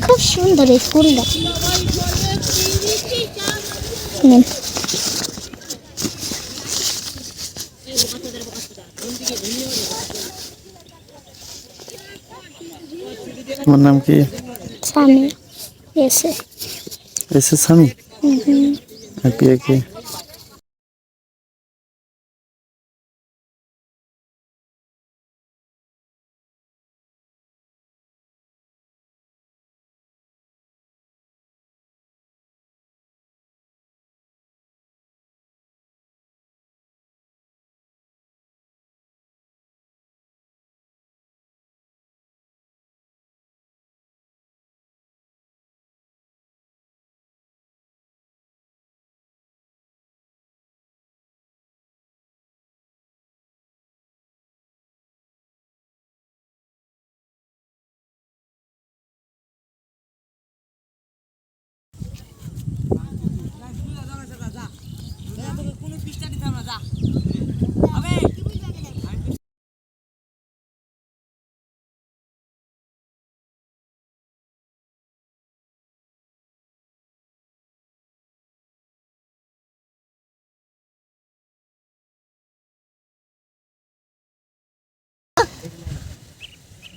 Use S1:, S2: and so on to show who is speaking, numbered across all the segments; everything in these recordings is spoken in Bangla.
S1: খুব সুন্দর এই ফুলটা।
S2: তোমার নাম কি?
S1: সামি। এসে
S2: এসে সামি। আর কে কে?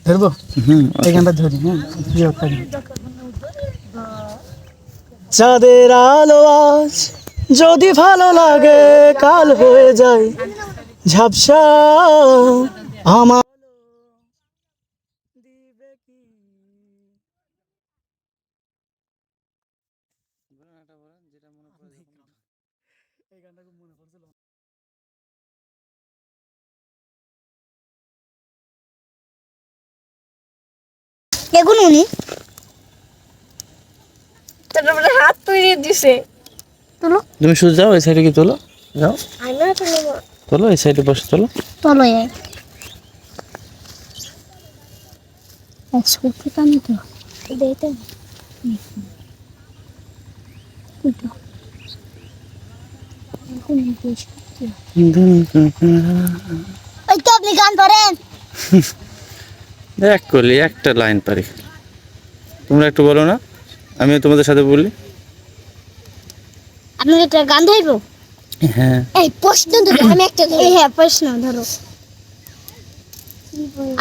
S3: ধরবো? এখানটা ধরি। চাঁদের আলো আজ যদি ভালো লাগে কাল হয়ে যায় ঝাপসা আমার।
S1: এখন উনি তারপরে হাত তুলে দিছে। তোলো
S2: তুমি শুধু যাও, এই সাইডে কি তোলো, যাও
S1: আমরা তোলো
S2: তোলো, এই সাইডে বসে তোলো।
S1: তোলো এই এক্সপোর্ট থেকে আমি তো দেইতে ওই তো আপনি গান পারেন?
S2: দেখ করলি একটা লাইন পারি, তোমরা একটু বলো না, আমিও তোমাদের সাথে বলি।
S1: আপনি একটা গান ধরবো?
S2: হ্যাঁ।
S1: এই প্রশ্ন ধরো, আমি একটা ধরি। হ্যাঁ প্রশ্ন ধরো।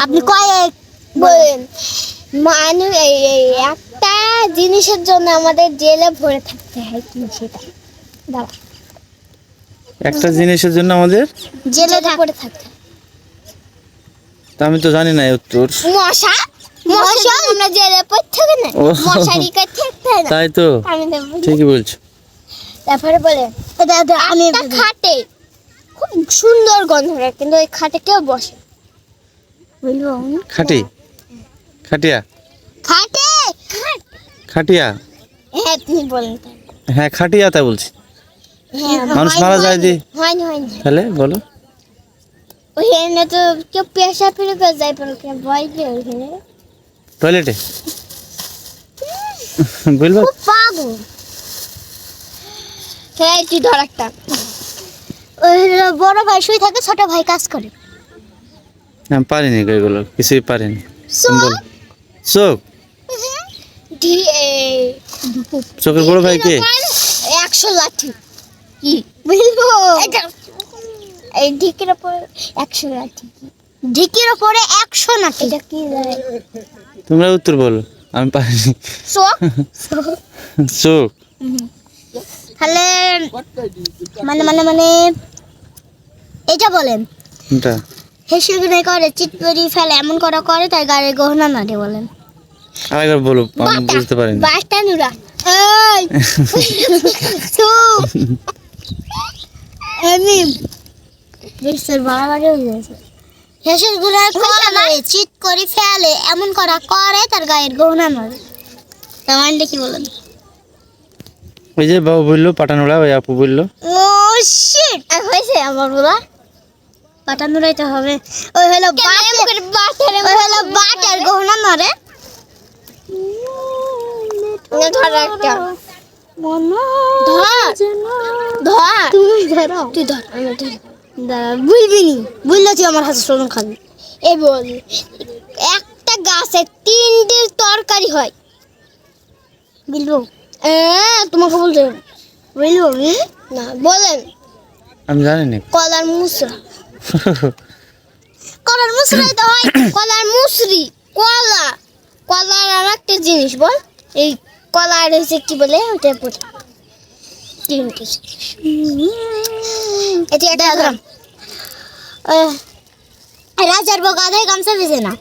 S1: আপনি কয় বলেন মানুষ একটা জিনিসের জন্য আমাদের জেলে ভরে থাকতে হয়, কি সেটা? দাঁড়া,
S2: একটা জিনিসের জন্য আমাদের
S1: জেলে ভরে থাকতে হয়।
S2: তা আমি তো জানি না এই উত্তর।
S1: মশা। মশা আমরা জেলে পড়ে থাকি না,
S2: ও।
S1: মশারি কাছে থাকতে হয় না।
S2: তাই তো,
S1: আমি তো বুঝি।
S2: ঠিকই বলছো।
S1: তারপরে বলে আমি খাটে খুব সুন্দর গন্ধ হয়, কিন্তু ওই খাটে কেউ বসে বলবো
S2: খাটি, খাটিয়া,
S1: খাটে
S2: খাটিয়া।
S1: হ্যাঁ তুমি বলেন তাই।
S2: হ্যাঁ খাটিয়া, তাই বলছি।
S1: হ্যাঁ
S2: মানুষ মারা যায় যে,
S1: হয়নি
S2: তাহলে বলো।
S1: ওইখানে তো কেউ পেশা ফিরে করে যায়, পরে কেউ বসবে ওইখানে
S2: টয়লেটে বলবো।
S1: খুব পাগল। হ্যাঁ তুই ধর একটা। ওই বড় ভাই শুয়ে থাকে, ছোট ভাই কাজ করে।
S2: আমি পারিনি এগুলো, কিছুই পারিনি।
S1: চোখ।
S2: বল। চোখ, চোখের বড় ভাই কে?
S1: 100 লাঠি। কি বলবো? এই ঢিকির উপর 100 লাঠি। ঢিকির উপরে 100 লাঠি। এটা কি যায়?
S2: তোমরা উত্তর বলো, আমি পারিনি।
S1: চোখ।
S2: চোখ।
S1: তাহলে মানে মানে মানে এটা বলেন।
S2: এটা
S1: হেসে গুনে করে চিৎপরি ফেলে এমন করা করে তাই গাড়ির গহনা নাড়ে বলেন।
S2: আরেকবার বলো, আমি বুঝতে পারিনি।
S1: বাসটা নুরা। এই চুপ। আমি বেশি বাড়াবাড়ি হয়ে গেছে। হেসে গুনে করে চিৎ করে ফেলে এমন করা করে তার গায়ের গহনা নাড়ে। তাহলে কি বলেন?
S2: ওই যে বাবু বললো পাটানোড়া, ওই আপু বললো।
S1: ও শিট, আর হয়েছে আমার বলা পাটানোড়াই তো হবে। ওই হলো বাটার, ওই হলো বাটার গহনা নরে। ধর একটা, ধর ধর তুমি ধরো, তুই ধর, আমি ধর। বুঝবি নি, বুঝলে তুই আমার হাতে শোন খাবি। এই বল একটা গাছে তিনটে তরকারি হয় বলবো তোমাকে বলতে বলবো না বলেন
S2: আমি জানি না।
S1: কলার মুসরা কলার মুসরাই তো হয় কলার মুসরি কলা কলার আর একটা জিনিস বল এই কলার হচ্ছে কি বলে ওটা বল এটা একটা গ্রাম রাজার বউ গাধায় গামছা ভেজে না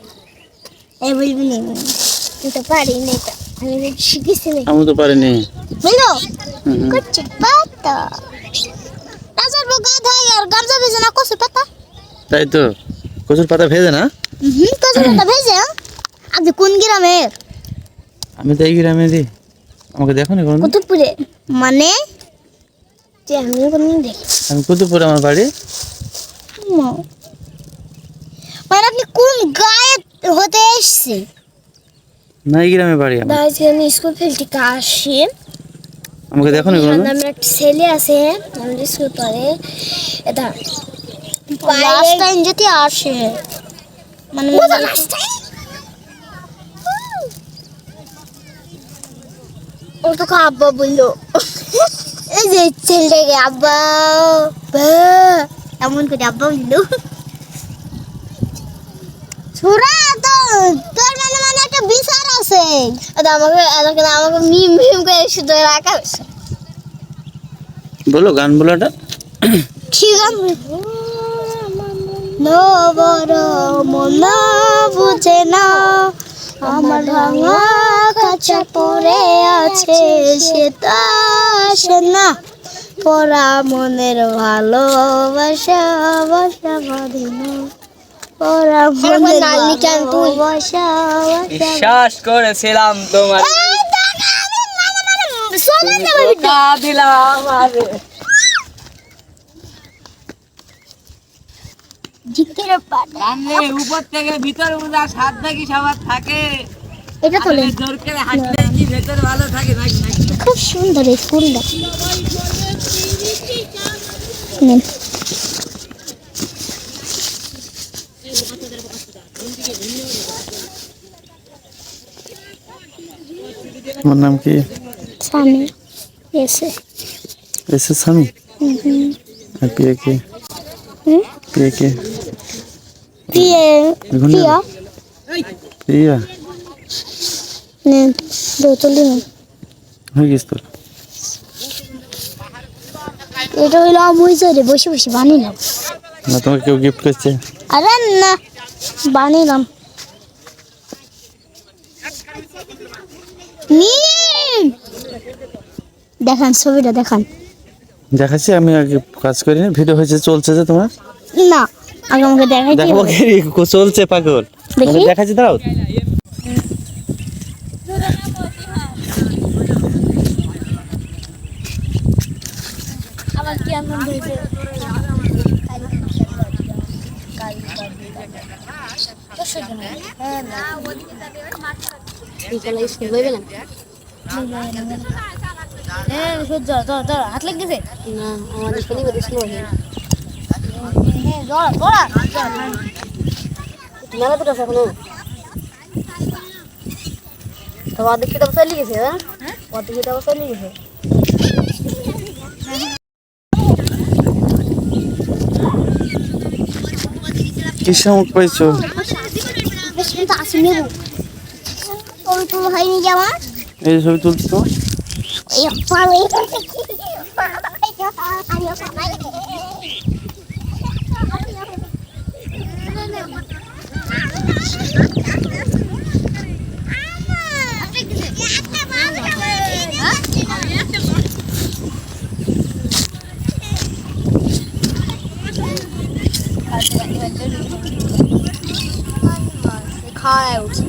S1: এই বলবি নি তুই তো পারি না এটা আমি শিখেছি না
S2: আমি তো পারিনি।
S1: বলো কুচি পাতা রাজার বউ গাধায় আর গামছা ভেজে না কচুর পাতা
S2: তাই তো, কচুর পাতা ভেজে না?
S1: কচুর পাতা ভেজে আপনি কোন গ্রামের?
S2: আমি তো এই গ্রামে দিই। আমাকে দেখো না কোনো?
S1: কুতুবপুরে মানে যে আমি কোনো দেখি
S2: আমি কুতুবপুরে আমার বাড়ি।
S1: মানে আপনি কোন গায়ে হতে এসেছে?
S2: না, এই গ্রামে বাড়ি আমার।
S1: আজকে আমি স্কুল ফিল্ড থেকে আসি
S2: আমাকে দেখো না কোনো?
S1: আমার একটা ছেলে আছে আমাদের স্কুল পড়ে এটা লাস্ট টাইম যদি আসে মানে লাস্ট টাইম ও তো আব্বা বললো এই যে ছেলেটাকে আব্বা এমন করে আব্বা বললো ছোড়া তো তোর মানে মানে একটা বিচার আছে আমাকে মিম মিম করে শুধু রাখা হয়েছে
S2: বলো, গান বলো এটা।
S1: ঠিক আছে নবর মন বুঝে না আমার ভাঙা কাছে পড়ে আছে সে তো আসে না পড়া মনের ভালোবাসা বাসা বাঁধে না পড়া মনের ভালোবাসা
S3: বিশ্বাস করেছিলাম তোমার দিলাম
S1: জিতের পাটা
S3: উপর থেকে ভিতর উদা সাত নাকি সবার থাকে
S1: এটা তোলে
S3: জোর করে হাঁটলে কি ভেতর ভালো থাকে নাকি
S1: খুব সুন্দর এই ফুলটা নেন
S2: আমার নাম কি?
S1: স্বামী এসে
S2: এসে স্বামী। আর পিয়ে কে? পিয়ে কে?
S1: প্রিয়া প্রিয়া
S2: প্রিয়া
S1: নেন দোতলি নেন
S2: হয়ে গেছে তোর?
S1: এটা হইলো আমি যে বসে বসে বানিলাম
S2: না, তোমাকে কেউ গিফট করছে?
S1: আরে না বানিলাম দেখান ছবিটা দেখান
S2: দেখাচ্ছি। আমি আগে কাজ করি না, ভিডিও হয়েছে চলছে যে তোমার।
S1: না আগে আমাকে দেখাই
S2: দেখো কি চলছে পাগল।
S1: দেখি।
S2: দেখাচ্ছি, দাঁড়াও।
S1: আবার কি এমন হয়েছে হাত লেগেছে না আমাদের ফেলি করে স্লো হয়ে মেলা তো আছে এখনো তো অর্ধেক তো চলে গেছে অর্ধেক তো চলে গেছে
S2: কি শামুক পাইছো?
S1: হয়নি যে আমার
S2: এই ছবি তুলছো?
S1: খায় উঠছে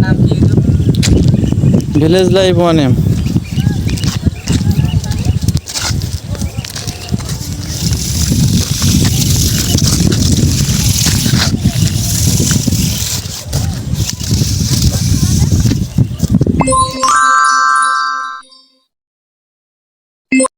S3: নাম কি?
S2: Village life 1M